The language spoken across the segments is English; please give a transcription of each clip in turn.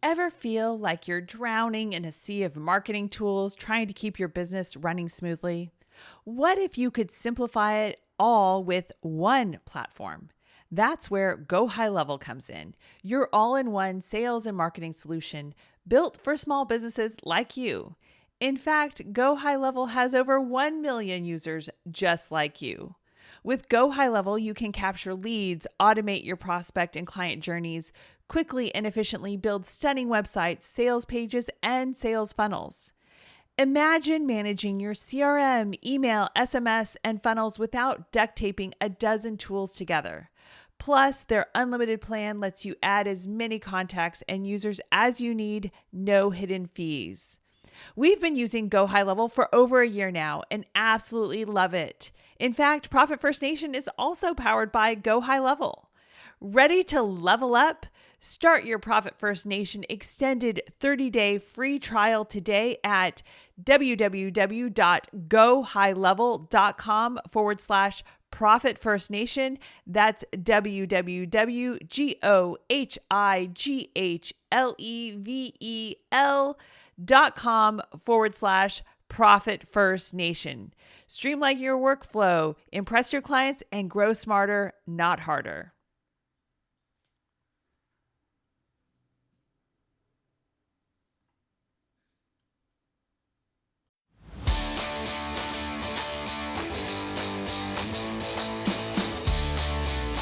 Ever feel like you're drowning in a sea of marketing tools trying to keep your business running smoothly? What if you could simplify it all with one platform? That's where Go High Level comes in, your all-in-one sales and marketing solution built for small businesses like you. In fact, Go High Level has over 1 million users just like you. With Go High Level, you can capture leads, automate your prospect and client journeys, quickly and efficiently build stunning websites, sales pages, and sales funnels. Imagine managing your CRM, email, SMS, and funnels without duct taping a dozen tools together. Plus, their unlimited plan lets you add as many contacts and users as you need, no hidden fees. We've been using Go High Level for over a year now and absolutely love it. In fact, Profit First Nation is also powered by Go High Level. Ready to level up? Start your Profit First Nation extended 30-day free trial today at www.gohighlevel.com/Profit First Nation. That's www.gohighlevel.com/Profit First Nation. Streamline your workflow, impress your clients, and grow smarter, not harder.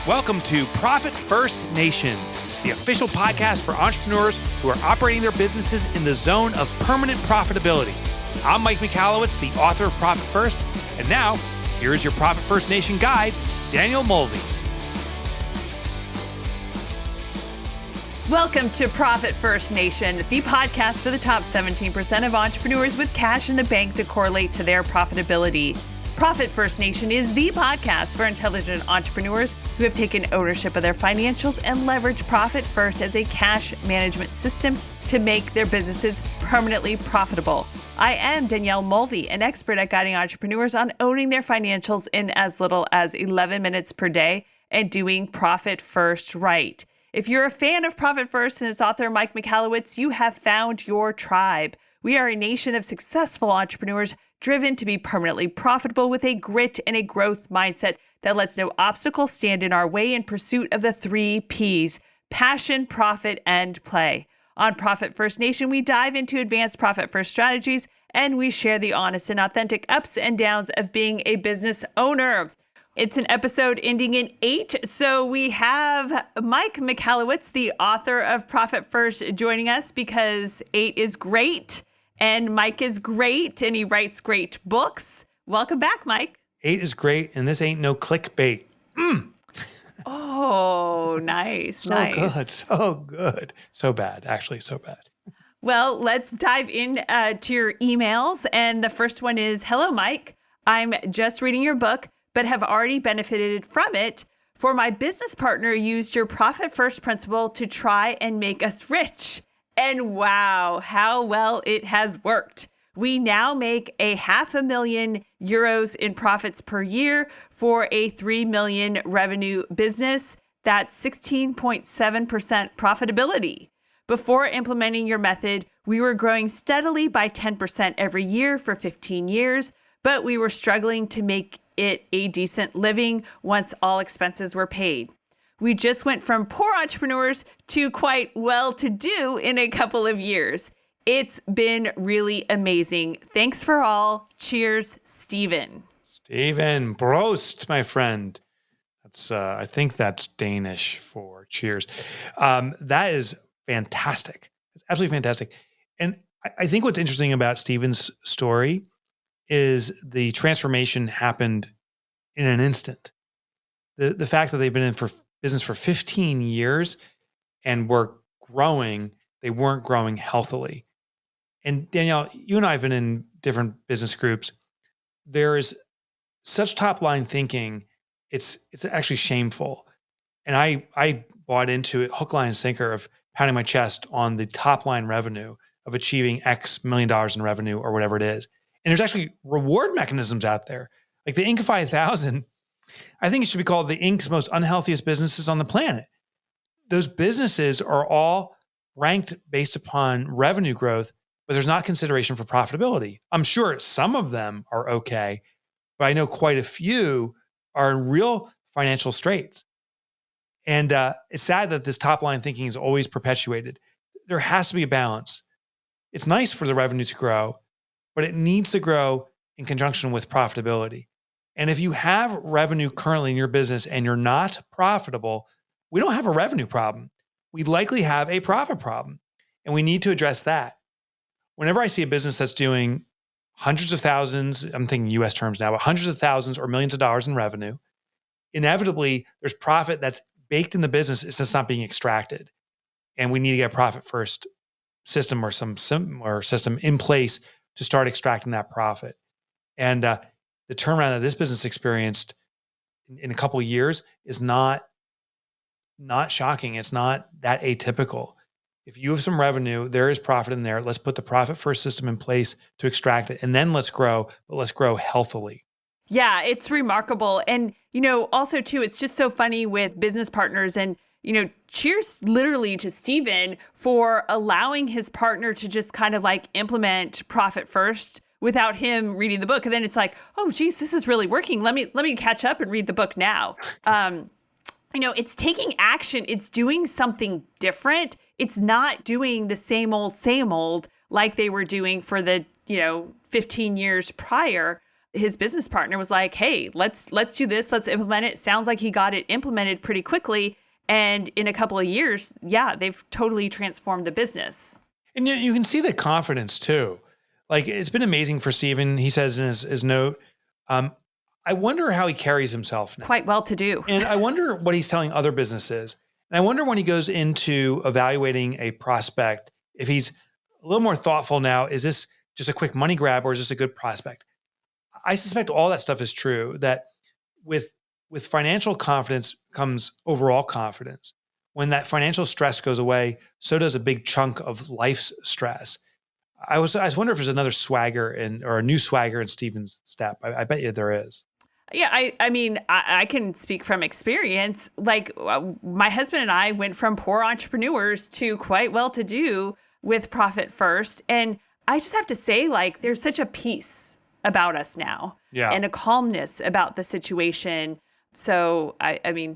Welcome to Profit First Nation, the official podcast for entrepreneurs who are operating their businesses in the zone of permanent profitability. I'm Mike Michalowicz, the author of Profit First, and now here's your Profit First Nation guide, Daniel Mulvey. Welcome to Profit First Nation, the podcast for the top 17% of entrepreneurs with cash in the bank to correlate to their profitability. Profit First Nation is the podcast for intelligent entrepreneurs who have taken ownership of their financials and leverage Profit First as a cash management system to make their businesses permanently profitable. I am Danielle Mulvey, an expert at guiding entrepreneurs on owning their financials in as little as 11 minutes per day and doing Profit First right. If you're a fan of Profit First and its author, Mike Michalowicz, you have found your tribe. We are a nation of successful entrepreneurs driven to be permanently profitable with a grit and a growth mindset that lets no obstacle stand in our way in pursuit of the 3 Ps: passion, profit, and play. On Profit First Nation, we dive into advanced profit first strategies and we share the honest and authentic ups and downs of being a business owner. It's an episode ending in 8, so we have Mike Michalowicz, the author of Profit First, joining us because 8 is great. And Mike is great, and he writes great books. Welcome back, Mike. 8 is great, and this ain't no clickbait. Oh, nice, So nice. good, so good. So bad, actually, so bad. Well, let's dive in to your emails. And the first one is, hello, Mike. I'm just reading your book, but have already benefited from it. For my business partner used your Profit First principle to try and make us rich. And wow, how well it has worked. We now make €500,000 in profits per year for a 3 million revenue business. That's 16.7% profitability. Before implementing your method, we were growing steadily by 10% every year for 15 years, but we were struggling to make it a decent living once all expenses were paid. We just went from poor entrepreneurs to quite well-to-do in a couple of years. It's been really amazing. Thanks for all. Cheers, Steven. Steven, Prost, my friend. That's I think that's Danish for cheers. That is fantastic. It's absolutely fantastic. And I think what's interesting about Steven's story is the transformation happened in an instant. The fact that they've been in for business for 15 years and were growing, they weren't growing healthily. And Danielle, you and I have been in different business groups. There is such top line thinking, it's actually shameful. And I bought into it hook, line, and sinker of pounding my chest on the top line revenue of achieving X $1 million in revenue or whatever it is. And there's actually reward mechanisms out there. Like the Inc. 5000, I think it should be called the Inc.'s most unhealthiest businesses on the planet. Those businesses are all ranked based upon revenue growth, but there's not consideration for profitability. I'm sure some of them are okay, but I know quite a few are in real financial straits. And it's sad that this top line thinking is always perpetuated. There has to be a balance. It's nice for the revenue to grow, but it needs to grow in conjunction with profitability. And if you have revenue currently in your business and you're not profitable, we don't have a revenue problem. We likely have a profit problem, and we need to address that. Whenever I see a business that's doing hundreds of thousands, I'm thinking US terms now, but hundreds of thousands or millions of dollars in revenue, inevitably there's profit that's baked in the business. It's just not being extracted. And we need to get a profit first system or some similar system in place to start extracting that profit. And the turnaround that this business experienced in a couple of years is not shocking. It's not that atypical. If you have some revenue, there is profit in there. Let's put the profit first system in place to extract it. And then let's grow, but let's grow healthily. Yeah, it's remarkable. And, also too, it's just so funny with business partners and, cheers literally to Stephen for allowing his partner to just kind of like implement profit first without him reading the book. And then it's like, oh, geez, this is really working. Let me catch up and read the book now. It's taking action. It's doing something different. It's not doing the same old like they were doing for the, 15 years prior. His business partner was like, hey, let's do this. Let's implement it. Sounds like he got it implemented pretty quickly. And in a couple of years, yeah, they've totally transformed the business. And you can see the confidence too. Like, it's been amazing for Stephen. He says in his note, I wonder how he carries himself now. Quite well to do. And I wonder what he's telling other businesses. And I wonder when he goes into evaluating a prospect, if he's a little more thoughtful now, is this just a quick money grab or is this a good prospect? I suspect all that stuff is true, that with financial confidence comes overall confidence. When that financial stress goes away, so does a big chunk of life's stress. I wonder if there's another swagger or a new swagger in Stephen's step. I bet you there is. Yeah, I can speak from experience. Like, my husband and I went from poor entrepreneurs to quite well-to-do with profit first. And I just have to say, like, there's such a peace about us now, and a calmness about the situation. So,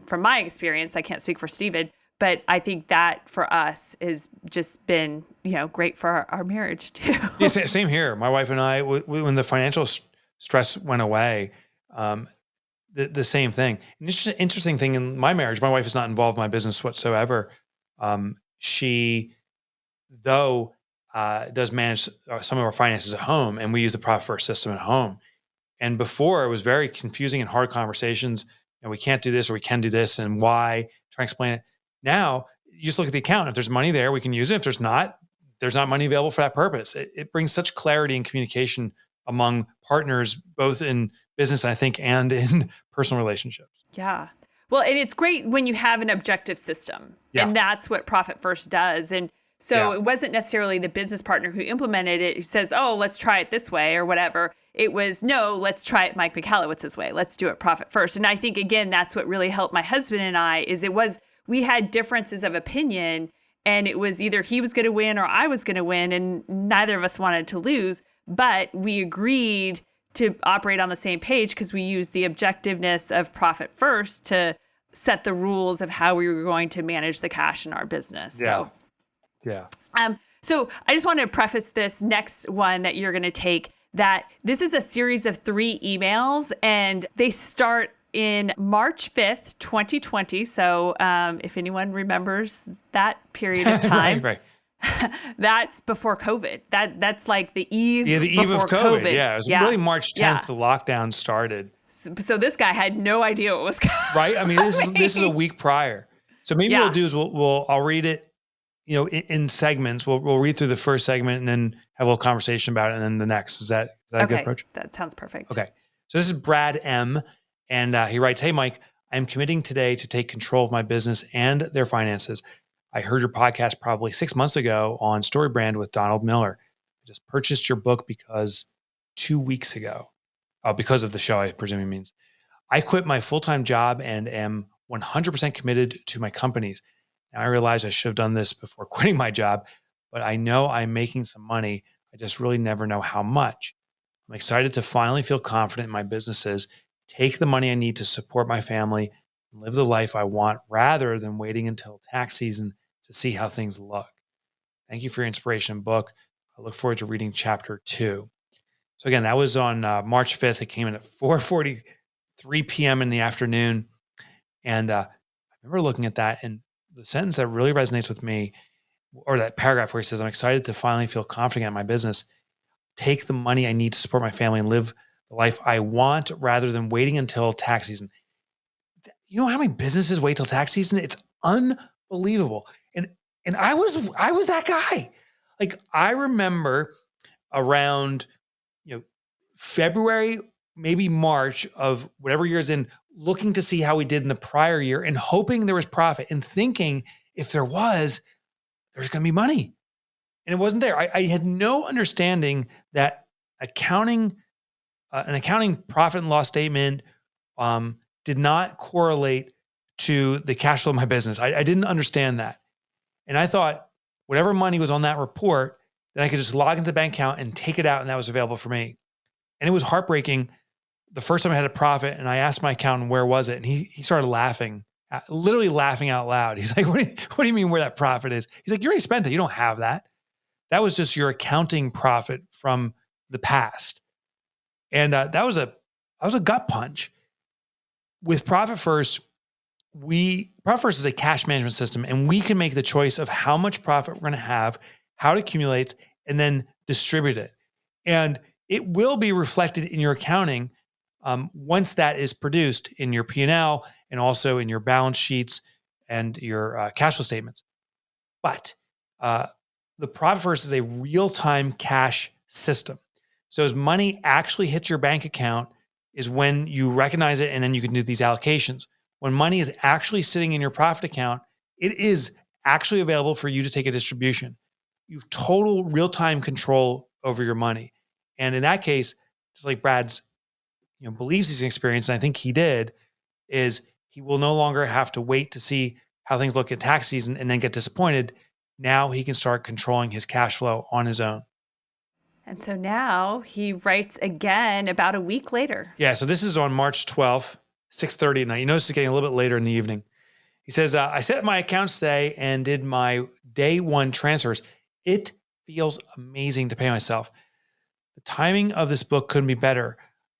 from my experience, I can't speak for Stephen, but I think that for us has just been, great for our marriage too. Yeah, same here. My wife and I, when the financial stress went away, the same thing. And it's just an interesting thing in my marriage. My wife is not involved in my business whatsoever. She, though, does manage some of our finances at home, and we use the profit first system at home. And before, it was very confusing and hard conversations, and we can't do this or we can do this, and why, try to explain it. Now, you just look at the account. If there's money there, we can use it. If there's not money available for that purpose. It brings such clarity and communication among partners, both in business, I think, and in personal relationships. Yeah. Well, and it's great when you have an objective system, and that's what Profit First does. And so it wasn't necessarily the business partner who implemented it who says, oh, let's try it this way or whatever. It was, no, let's try it Mike Michalowicz's way. Let's do it profit first. And I think, again, that's what really helped my husband and I we had differences of opinion, and it was either he was going to win or I was going to win, and neither of us wanted to lose. But we agreed to operate on the same page because we used the objectiveness of profit first to set the rules of how we were going to manage the cash in our business. Yeah. So I just want to preface this next one that you're going to take, that this is a series of 3 emails, and they start in March 5th, 2020. So if anyone remembers that period of time, right. That's before COVID. That's like the eve. Yeah, the eve of COVID. Yeah, it was really March 10th. The lockdown started. So this guy had no idea what was coming. Right. I mean, this is a week prior. So maybe what we'll do is I'll read it, in segments. We'll read through the first segment and then have a little conversation about it, and then the next. Is that a good approach? That sounds perfect. Okay. So this is Brad M. And he writes, "Hey, Mike, I'm committing today to take control of my business and their finances. I heard your podcast probably 6 months ago on StoryBrand with Donald Miller. I just purchased your book because 2 weeks ago, because of the show, I presume he means. I quit my full-time job and am 100% committed to my companies. Now I realize I should have done this before quitting my job, but I know I'm making some money. I just really never know how much. I'm excited to finally feel confident in my businesses, take the money I need to support my family, and live the life I want rather than waiting until tax season to see how things look. Thank you for your inspiration book. I look forward to reading chapter 2. So again, that was on March 5th. It came in at 4:43 p.m. in the afternoon. And I remember looking at that, and the sentence that really resonates with me, or that paragraph where he says, I'm excited to finally feel confident in my business, take the money I need to support my family and live the life I want rather than waiting until tax season. You know how many businesses wait till tax season? It's unbelievable. And I was that guy. Like, I remember around, February, maybe March of whatever year's in, looking to see how we did in the prior year and hoping there was profit and thinking if there's going to be money. And it wasn't there. I had no understanding that an accounting profit and loss statement did not correlate to the cash flow of my business. I didn't understand that. And I thought whatever money was on that report, then I could just log into the bank account and take it out, and that was available for me. And it was heartbreaking the first time I had a profit, and I asked my accountant, where was it? And he started laughing, literally laughing out loud. He's like, what do you mean where that profit is? He's like, you already spent it. You don't have that. That was just your accounting profit from the past. And that was a gut punch. With Profit First, Profit First is a cash management system, and we can make the choice of how much profit we're going to have, how it accumulates, and then distribute it. And it will be reflected in your accounting once that is produced in your P&L and also in your balance sheets and your cash flow statements. But the Profit First is a real-time cash system. So as money actually hits your bank account is when you recognize it, and then you can do these allocations. When money is actually sitting in your profit account, it is actually available for you to take a distribution. You've total real-time control over your money. And in that case, just like Brad's believes he's experienced, and I think he did, is he will no longer have to wait to see how things look at tax season and then get disappointed. Now he can start controlling his cash flow on his own. And so now he writes again about a week later. Yeah, so this is on March 12th, 6:30 at night. You notice it's getting a little bit later in the evening. He says, I set up my accounts today and did my day one transfers. It feels amazing to pay myself. The timing of this book couldn't be better.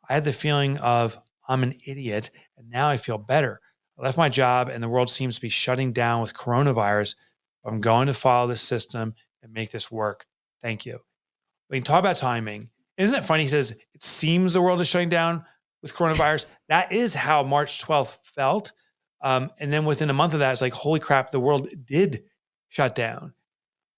I had the feeling of I'm an idiot, and now I feel better. I left my job, and the world seems to be shutting down with coronavirus. I'm going to follow this system and make this work. Thank you. We can talk about timing. Isn't it funny? He says, it seems the world is shutting down with coronavirus. That is how March 12th felt. And then within a month of that, it's like, holy crap, the world did shut down.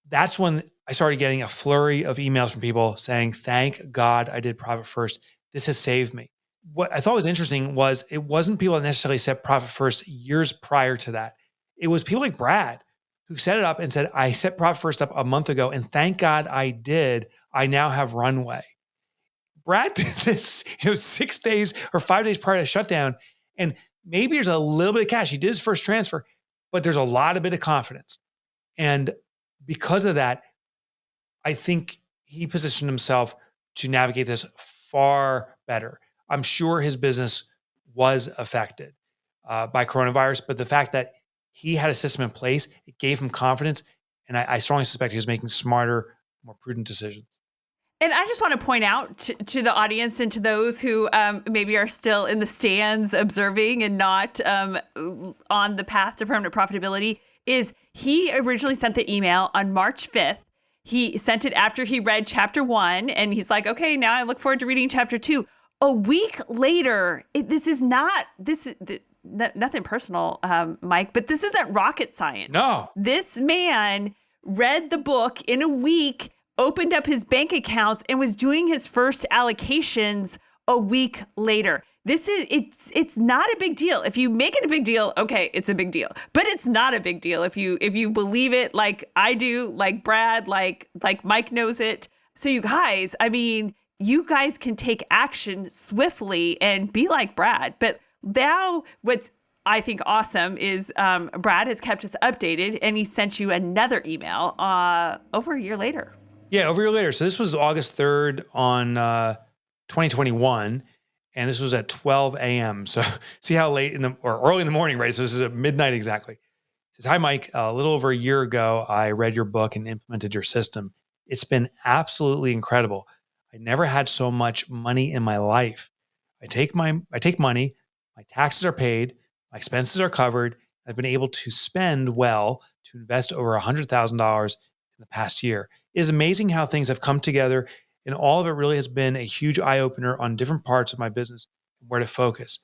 That's when I started getting a flurry of emails from people saying, thank God I did Profit First. This has saved me. What I thought was interesting was it wasn't people that necessarily set Profit First years prior to that. It was people like Brad who set it up and said, I set Profit First up a month ago, and thank God I did. I now have runway. Brad did this 6 days or 5 days prior to the shutdown, and maybe there's a little bit of cash. He did his first transfer, but there's a lot of bit of confidence. And because of that, I think he positioned himself to navigate this far better. I'm sure his business was affected by coronavirus, but the fact that he had a system in place, it gave him confidence. And I strongly suspect he was making smarter, more prudent decisions. And I just want to point out to the audience and to those who maybe are still in the stands observing and not on the path to permanent profitability, is he originally sent the email on March 5th. He sent it after he read chapter 1, and he's like, okay, now I look forward to reading chapter 2. A week later, this is nothing personal, Mike, but this isn't rocket science. No. This man read the book in a week, opened up his bank accounts, and was doing his first allocations a week later. It's not a big deal. If you make it a big deal, okay, it's a big deal. But it's not a big deal if you believe it like I do, like Brad, like Mike knows it. So you guys, you guys can take action swiftly and be like Brad. But now what's I think awesome is Brad has kept us updated, and he sent you another email over a year later. Yeah, over a year later. So this was August 3rd on 2021, and this was at 12 a.m. So see how late or early in the morning, right? So this is at midnight exactly. He says, "Hi, Mike. A little over a year ago, I read your book and implemented your system. It's been absolutely incredible. I never had so much money in my life. I take money, my taxes are paid, my expenses are covered. I've been able to spend well to invest over $100,000 in the past year. It is amazing how things have come together, and all of it really has been a huge eye-opener on different parts of my business and where to focus.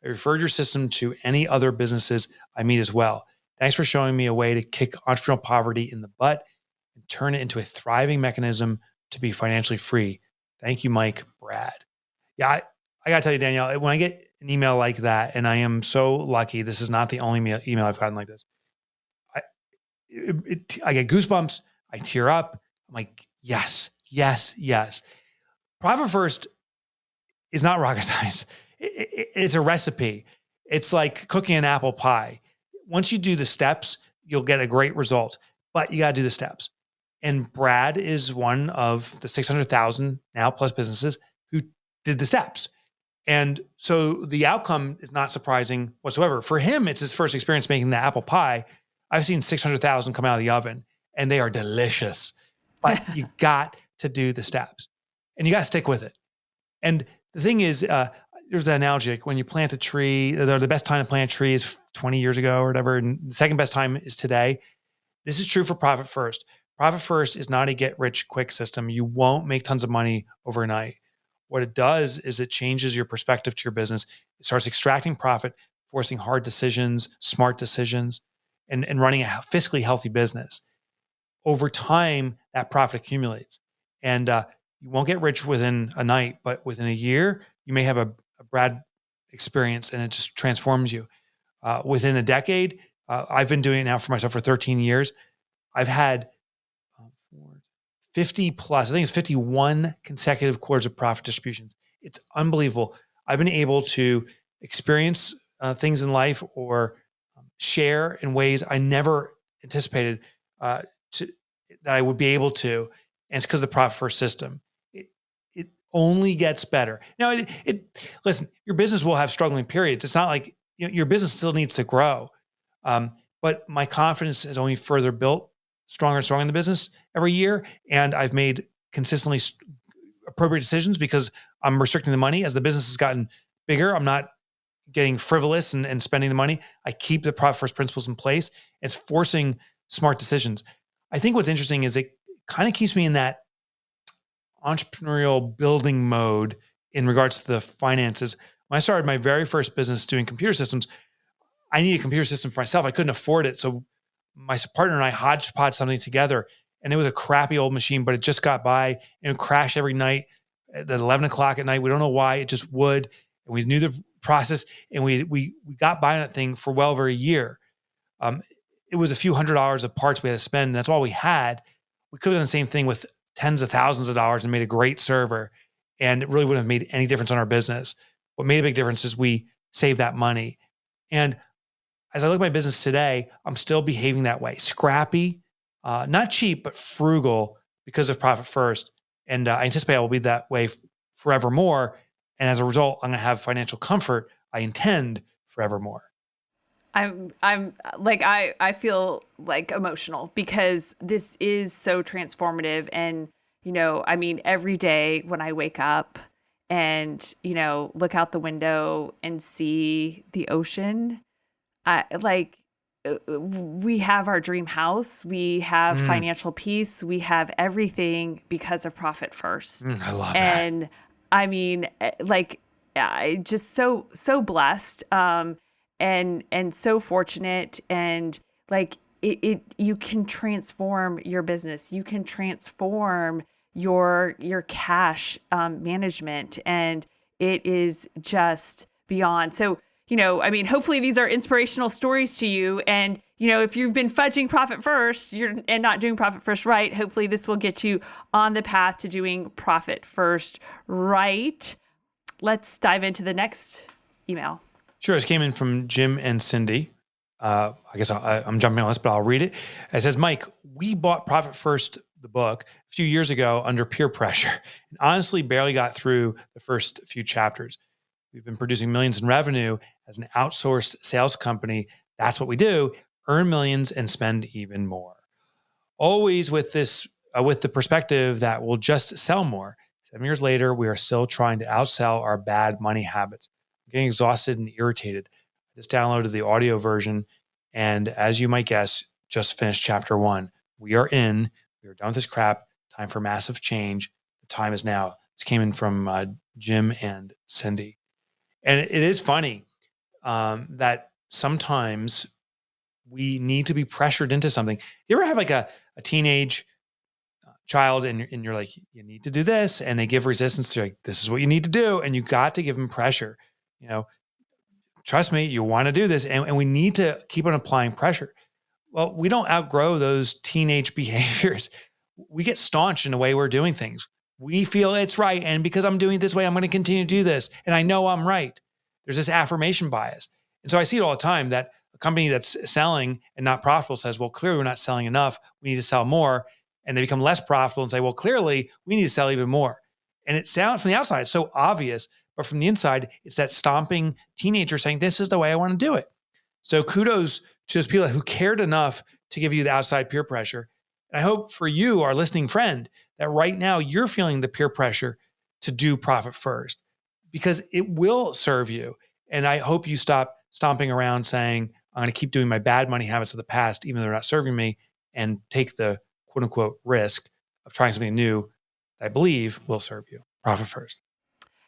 I referred your system to any other businesses I meet as well. Thanks for showing me a way to kick entrepreneurial poverty in the butt and turn it into a thriving mechanism to be financially free. Thank you, Mike, Brad." Yeah, I got to tell you, Danielle, when I get an email like that, and I am so lucky, this is not the only email I've gotten like this. I get goosebumps. I tear up. I'm like, yes, yes, yes. Profit First is not rocket science. It's a recipe. It's like cooking an apple pie. Once you do the steps, you'll get a great result, but you got to do the steps. And Brad is one of the 600,000 now plus businesses who did the steps. And so the outcome is not surprising whatsoever. For him, it's his first experience making the apple pie. I've seen 600,000 come out of the oven, and they are delicious. But you got to do the steps, and you got to stick with it. And the thing is, there's that analogy, like when you plant a tree, the best time to plant a tree is 20 years ago or whatever, and the second best time is today. This is true for Profit First. Profit First is not a get-rich-quick system. You won't make tons of money overnight. What it does is it changes your perspective to your business. It starts extracting profit, forcing hard decisions, smart decisions, and running a fiscally healthy business. Over time, that profit accumulates. And you won't get rich within a night, but within a year, you may have a Brad experience, and it just transforms you. Within a decade, I've been doing it now for myself for 13 years. I've had 50 plus, I think it's 51 consecutive quarters of profit distributions. It's unbelievable. I've been able to experience things in life or share in ways I never anticipated that I would be able to. And it's because of the Profit First system. It only gets better. Now, listen, your business will have struggling periods. It's not like your business still needs to grow. But my confidence is only further built stronger and stronger in the business every year. And I've made consistently appropriate decisions because I'm restricting the money. As the business has gotten bigger, I'm not getting frivolous and spending the money. I keep the Profit First principles in place. It's forcing smart decisions. I think what's interesting is it kind of keeps me in that entrepreneurial building mode in regards to the finances. When I started my very first business doing computer systems, I needed a computer system for myself. I couldn't afford it. So my partner and I hodgepodge something together, and it was a crappy old machine, but it just got by, and it would crash every night at 11 o'clock at night. We don't know why, it just would. And we knew the process, and we got by on that thing for well over a year. It was a few $100s of parts we had to spend, and that's all we had. We could have done the same thing with tens of thousands of dollars and made a great server, and it really wouldn't have made any difference on our business. What made a big difference is we saved that money. And as I look at my business today, I'm still behaving that way. Scrappy, not cheap, but frugal because of Profit First. And I anticipate I will be that way forevermore. And as a result, I'm going to have financial comfort. I intend forevermore. I'm like, I feel like emotional because this is so transformative. And, I mean, every day when I wake up and, look out the window and see the ocean, we have our dream house, we have financial peace, we have everything because of Profit First. I love that. And I mean, just so blessed, and so fortunate, and you can transform your business, you can transform your cash management, and it is just beyond. So, I mean, hopefully these are inspirational stories to you. And, if you've been fudging Profit First and not doing Profit First right, hopefully this will get you on the path to doing Profit First right. Let's dive into the next email. Sure. This came in from Jim and Cindy. I guess I'm jumping on this, but I'll read it. It says, Mike, we bought Profit First, the book, a few years ago under peer pressure and honestly barely got through the first few chapters. We've been producing millions in revenue as an outsourced sales company. That's what we do, earn millions and spend even more. Always with this, with the perspective that we'll just sell more. 7 years later, we are still trying to outsell our bad money habits. I'm getting exhausted and irritated. I just downloaded the audio version. And as you might guess, just finished chapter 1. We are in, we are done with this crap. Time for massive change. The time is now. This came in from Jim and Cindy. And it is funny that sometimes we need to be pressured into something. You ever have like a teenage child and you're like, you need to do this. And they give resistance. You're like, this is what you need to do. And you got to give them pressure. You know, trust me, you want to do this. And we need to keep on applying pressure. Well, we don't outgrow those teenage behaviors. We get staunch in the way we're doing things. We feel it's right. And because I'm doing it this way, I'm going to continue to do this. And I know I'm right. There's this affirmation bias. And so I see it all the time that a company that's selling and not profitable says, well, clearly we're not selling enough. We need to sell more. And they become less profitable and say, well, clearly we need to sell even more. And it sounds from the outside, it's so obvious, but from the inside, it's that stomping teenager saying, this is the way I want to do it. So kudos to those people who cared enough to give you the outside peer pressure. And I hope for you, our listening friend, that right now you're feeling the peer pressure to do Profit First because it will serve you. And I hope you stop stomping around saying, I'm going to keep doing my bad money habits of the past, even though they're not serving me, and take the quote unquote risk of trying something new that I believe will serve you. Profit First.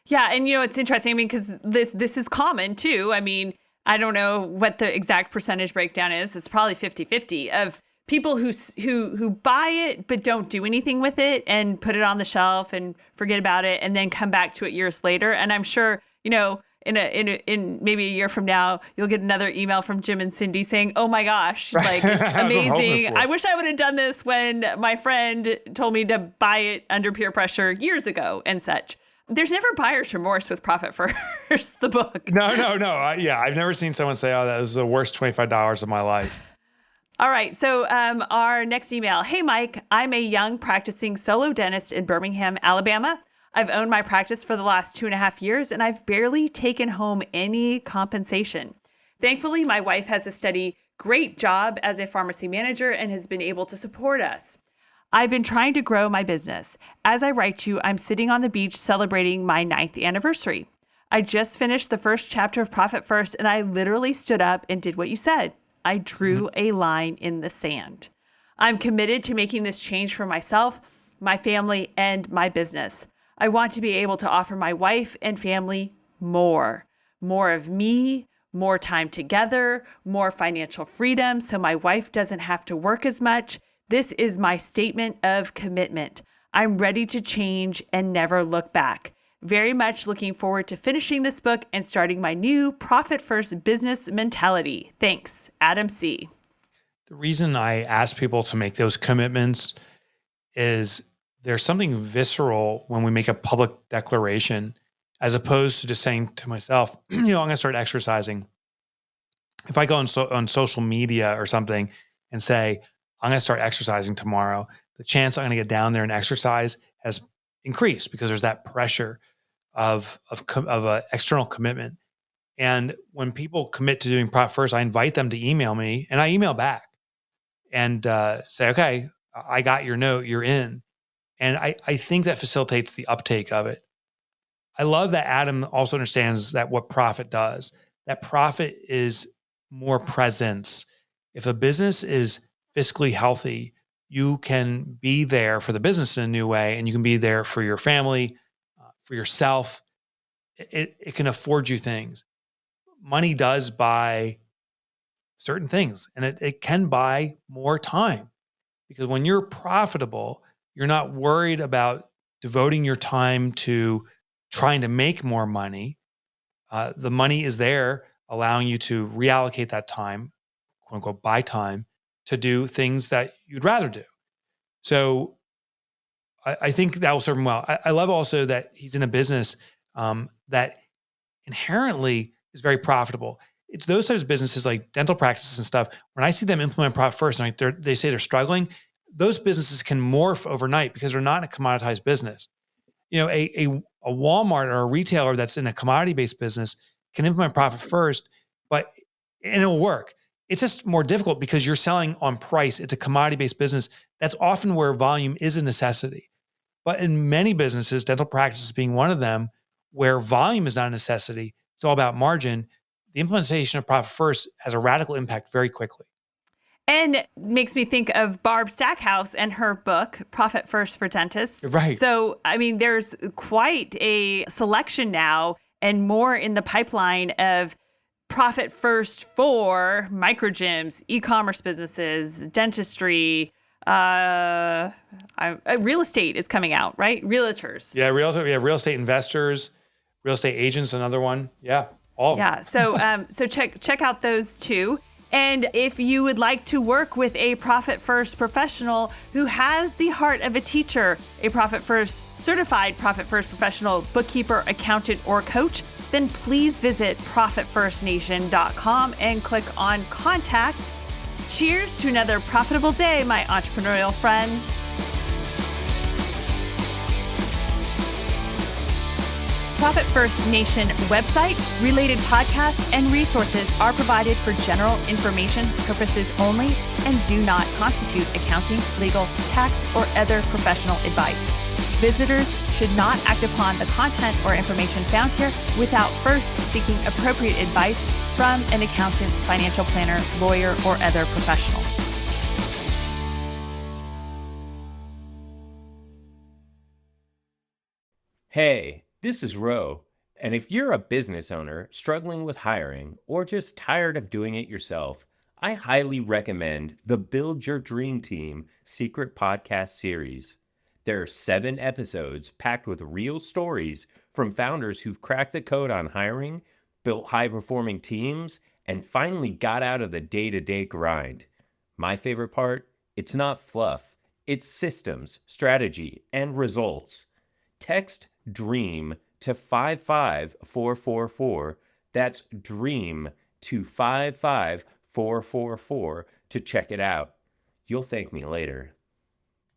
Yeah. And, it's interesting. I mean, because this is common too. I mean, I don't know what the exact percentage breakdown is. It's probably 50-50 of people who buy it but don't do anything with it and put it on the shelf and forget about it and then come back to it years later. And I'm sure, in maybe a year from now, you'll get another email from Jim and Cindy saying, oh my gosh, like it's amazing. I wish I would have done this when my friend told me to buy it under peer pressure years ago and such. There's never buyer's remorse with Profit First, the book. No. I've never seen someone say, oh, that was the worst $25 of my life. All right. So our next email. Hey, Mike, I'm a young practicing solo dentist in Birmingham, Alabama. I've owned my practice for the last 2.5 years, and I've barely taken home any compensation. Thankfully, my wife has a steady, great job as a pharmacy manager and has been able to support us. I've been trying to grow my business. As I write you, I'm sitting on the beach celebrating my 9th anniversary. I just finished the first chapter of Profit First, and I literally stood up and did what you said. I drew a line in the sand. I'm committed to making this change for myself, my family, and my business. I want to be able to offer my wife and family more of me, more time together, more financial freedom so my wife doesn't have to work as much. This is my statement of commitment. I'm ready to change and never look back. Very much looking forward to finishing this book and starting my new Profit First business mentality. Thanks, Adam C. The reason I ask people to make those commitments is there's something visceral when we make a public declaration, as opposed to just saying to myself, I'm going to start exercising. If I go on social media or something and say, I'm going to start exercising tomorrow, the chance I'm going to get down there and exercise has increased because there's that pressure of an external commitment. And when people commit to doing Profit First, I invite them to email me and I email back and say, okay, I got your note, you're in. And I think that facilitates the uptake of it. I love that Adam also understands that what profit does, that profit is more presence. If a business is fiscally healthy, you can be there for the business in a new way, and you can be there for your family, for yourself. It can afford you things. Money does buy certain things, and it can buy more time. Because when you're profitable, you're not worried about devoting your time to trying to make more money. The money is there, allowing you to reallocate that time, quote unquote, buy time, to do things that you'd rather do. So I think that will serve him well. I love also that he's in a business that inherently is very profitable. It's those types of businesses like dental practices and stuff. When I see them implement profit first, and they say they're struggling, those businesses can morph overnight because they're not in a commoditized business. A Walmart or a retailer that's in a commodity-based business can implement profit first, and it'll work. It's just more difficult because you're selling on price. It's a commodity-based business. That's often where volume is a necessity. But in many businesses, dental practices being one of them, where volume is not a necessity, it's all about margin. The implementation of profit first has a radical impact very quickly. And makes me think of Barb Stackhouse and her book, Profit First for Dentists. Right. So, I mean, there's quite a selection now and more in the pipeline of profit first for microgyms, e-commerce businesses, dentistry, real estate is coming out, right? Realtors. Yeah, real estate investors, real estate agents, another one. Yeah, all of them. Yeah, so check out those two. And if you would like to work with a Profit First professional who has the heart of a teacher, a Profit First certified Profit First professional, bookkeeper, accountant, or coach, then please visit ProfitFirstNation.com and click on Contact. Cheers to another profitable day, my entrepreneurial friends. Profit First Nation website, related podcasts, and resources are provided for general information purposes only and do not constitute accounting, legal, tax, or other professional advice. Visitors should not act upon the content or information found here without first seeking appropriate advice from an accountant, financial planner, lawyer, or other professional. Hey, this is Ro, and if you're a business owner struggling with hiring or just tired of doing it yourself, I highly recommend the Build Your Dream Team Secret Podcast series. There are 7 episodes packed with real stories from founders who've cracked the code on hiring, built high-performing teams, and finally got out of the day-to-day grind. My favorite part? It's not fluff. It's systems, strategy, and results. Text DREAM to 55444. That's DREAM to 55444 to check it out. You'll thank me later.